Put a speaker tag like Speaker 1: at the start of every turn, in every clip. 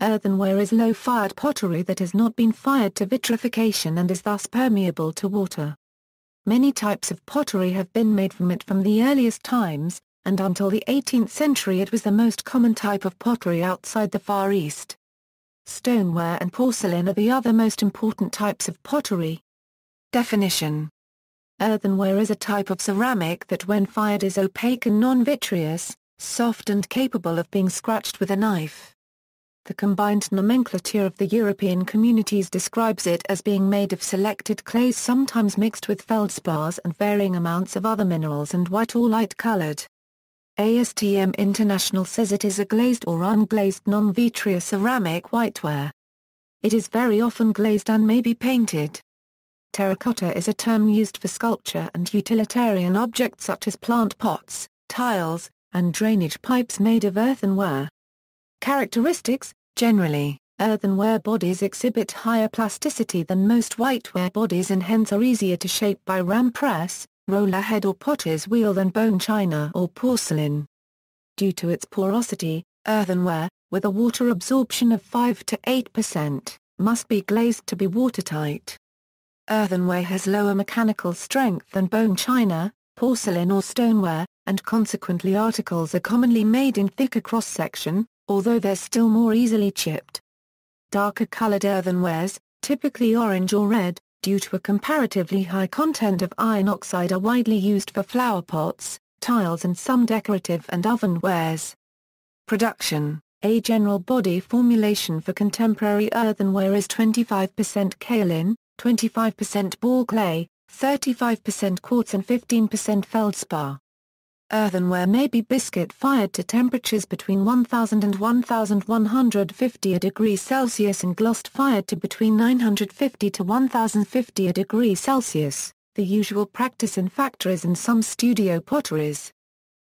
Speaker 1: Earthenware is low-fired pottery that has not been fired to vitrification and is thus permeable to water. Many types of pottery have been made from it from the earliest times, and until the 18th century it was the most common type of pottery outside the Far East. Stoneware and porcelain are the other most important types of pottery. Definition: earthenware is a type of ceramic that when fired is opaque and non-vitreous, soft and capable of being scratched with a knife. The combined nomenclature of the European communities describes it as being made of selected clays sometimes mixed with feldspars and varying amounts of other minerals and white or light-colored. ASTM International says it is a glazed or unglazed non-vitreous ceramic whiteware. It is very often glazed and may be painted. Terracotta is a term used for sculpture and utilitarian objects such as plant pots, tiles, and drainage pipes made of earthenware. Characteristics: generally, earthenware bodies exhibit higher plasticity than most whiteware bodies and hence are easier to shape by ram press, roller head or potter's wheel than bone china or porcelain. Due to its porosity, earthenware, with a water absorption of 5 to 8%, must be glazed to be watertight. Earthenware has lower mechanical strength than bone china, porcelain or stoneware, and consequently articles are commonly made in thicker cross-section, although they're still more easily chipped. Darker colored earthenwares, typically orange or red, due to a comparatively high content of iron oxide are widely used for flower pots, tiles and some decorative and ovenwares. Production: a general body formulation for contemporary earthenware is 25% kaolin, 25% ball clay, 35% quartz and 15% feldspar. Earthenware may be biscuit-fired to temperatures between 1000 and 1150 degrees Celsius and glossed-fired to between 950 to 1050 degrees Celsius, the usual practice in factories and some studio potteries.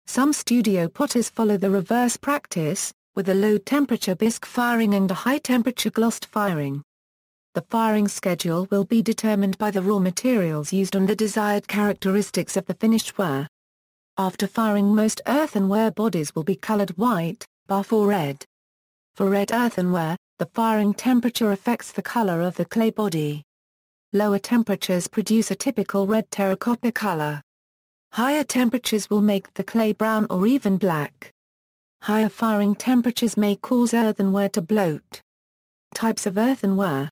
Speaker 1: Some studio potters follow the reverse practice, with a low-temperature bisque firing and a high-temperature glossed firing. The firing schedule will be determined by the raw materials used and the desired characteristics of the finished ware. After firing, most earthenware bodies will be colored white, buff or red. For red earthenware, the firing temperature affects the color of the clay body. Lower temperatures produce a typical red terracotta color. Higher temperatures will make the clay brown or even black. Higher firing temperatures may cause earthenware to bloat. Types of earthenware: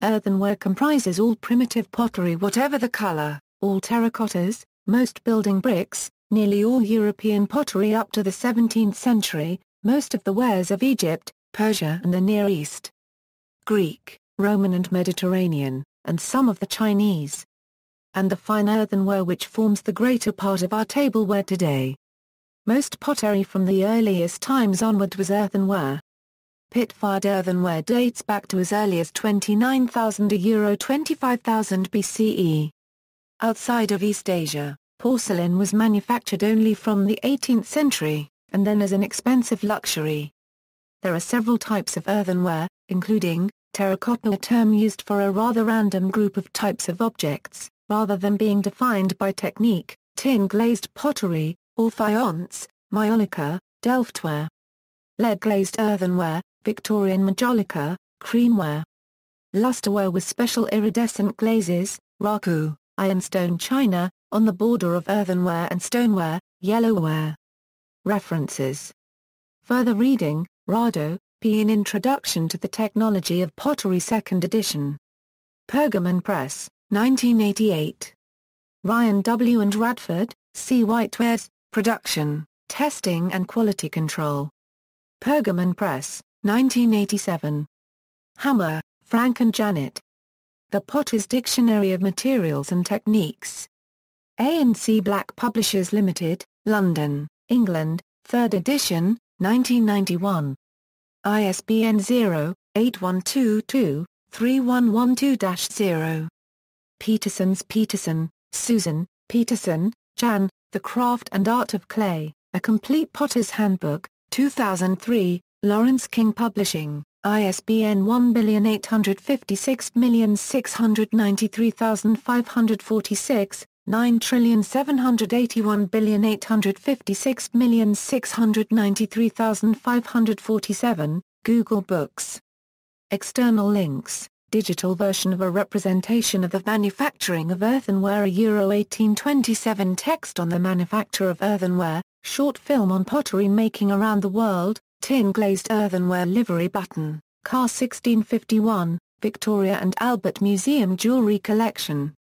Speaker 1: earthenware comprises all primitive pottery whatever the color, all terracottas, most building bricks, nearly all European pottery up to the 17th century, most of the wares of Egypt, Persia and the Near East, Greek, Roman and Mediterranean, and some of the Chinese. And the fine earthenware which forms the greater part of our tableware today. Most pottery from the earliest times onward was earthenware. Pit-fired earthenware dates back to as early as 29,000 to 25,000 BCE. Outside of East Asia, porcelain was manufactured only from the 18th century, and then as an expensive luxury. There are several types of earthenware, including terracotta, a term used for a rather random group of types of objects, rather than being defined by technique, tin-glazed pottery, or faience, maiolica, delftware. Lead-glazed earthenware, Victorian majolica, creamware. Lusterware with special iridescent glazes, raku, ironstone china, on the border of earthenware and stoneware, yellowware. References. Further reading: Rado, P. An Introduction to the Technology of Pottery 2nd edition. Pergamon Press, 1988. Ryan W. and Radford, C. Whitewares, Production, Testing and Quality Control. Pergamon Press, 1987. Hammer, Frank and Janet. The Potter's Dictionary of Materials and Techniques. A&C Black Publishers Limited, London, England, 3rd edition, 1991. ISBN 0-8122-3112-0. Peterson, Susan, Peterson, Jan, The Craft and Art of Clay, A Complete Potter's Handbook, 2003, Lawrence King Publishing, ISBN 18856933546, 9781856693547, Google Books. External links: digital version of a representation of the manufacturing of earthenware, Euro 1827. Text on the manufacture of earthenware, short film on pottery making around the world, tin glazed earthenware livery button, car 1651, Victoria and Albert Museum jewelry collection.